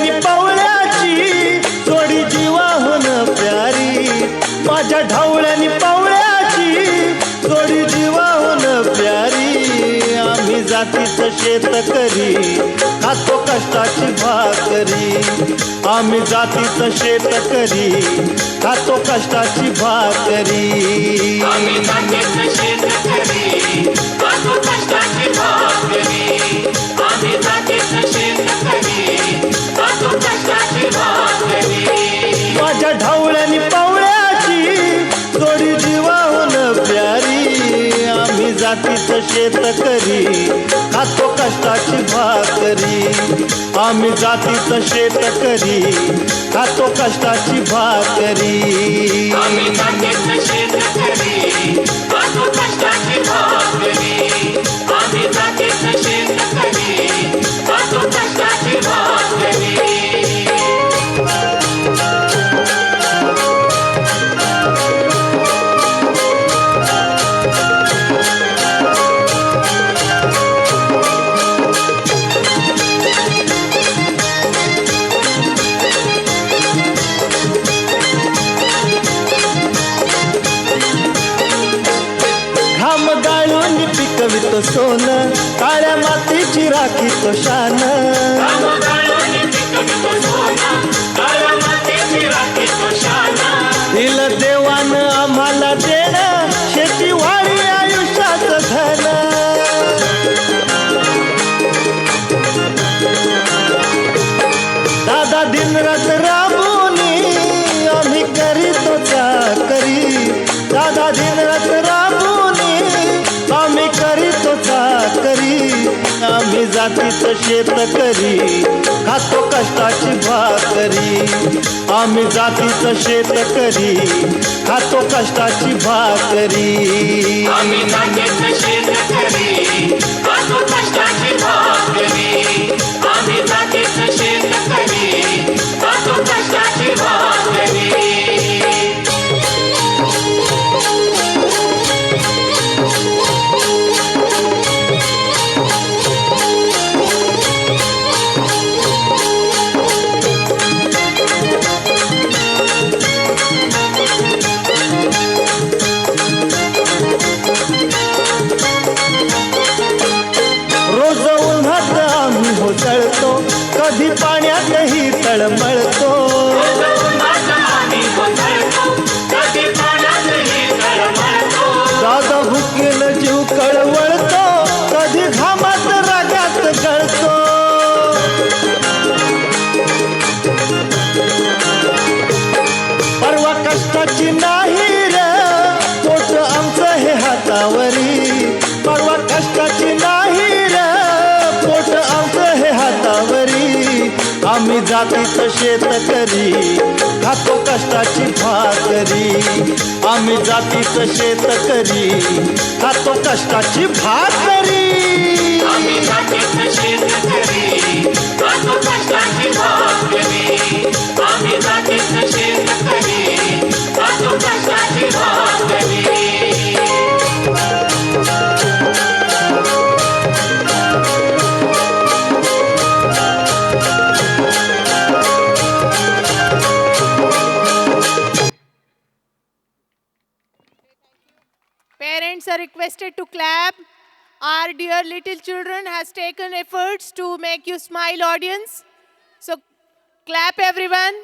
ढवळ्यानी पवळ्याची जोडी जीवाहून प्यारी, माझ्या ढवळ्यानी पवळ्याची जोडी जीवाहून प्यारी. आम्ही जातीचं शेतकरी खातो कष्टाची भाकरी, आम्ही जातीचं शेतकरी खातो कष्टाची भाकरी. आम्ही जातीचं शेतकरी खातो कष्टाची भाकरी, आम्ही जातीचं शेतकरी खातो कष्टाची भाकरी. माझ्या ढवळ्यानी पवळ्याची जोडी जीवाहून प्यारी, आम्ही जातीचं शेतकरी खातो कष्टाची भाकरी, आम्ही जातीचं शेतकरी खातो कष्टाची भाकरी. आम्ही जातीचं शेतकरी खातो कष्टाची भाकरी, आम्ही जातीचं शेतकरी खातो कष्टाची भाकरी. घाम गाळून पिकवितो सोनं, काळ्या मातीची राखीतो शान. दिल देवानं आम्हाला देणं, शेती वाढी आयुष्याचं धन. दादा दिनरात राबूनी आम्ही करीतो चाकरी, दादा दिनरात राबूनी आम्ही करीतो चाकरी. आम्ही जातीचं शेतकरी खातो कष्टाची भाकरी, आम्ही जातीचं शेतकरी खातो कष्टाची भाकरी. आम्ही जातीचं शेतकरी खातो कष्टाची भाकरी, आम्ही जातीचं शेतकरी खातो कष्टाची भाकरी. रोज उन्हात आम्ही होतळतो, कधी पाण्यातही तळमळतो. दादा भुकेल जीव कळवळतो, कधी घामात रागात गळतो. परवा कष्टाची नाही रे पोट आमचं हे हातावरी, परवा कष्टाची नाही रे पोट आमचं हे हातावरी. आम्ही जातीचं शेतकरी खातो कष्टाची भाकरी, आम्ही जातीचं शेतकरी खातो कष्टाची भाकरी. आम्ही जातीचं शेतकरी खातो कष्टाची भाकरी, आम्ही जातीचं शेतकरी खातो कष्टाची भाकरी. Parents are requested to clap. Our dear little children has taken efforts to make you smile, audience. So clap everyone.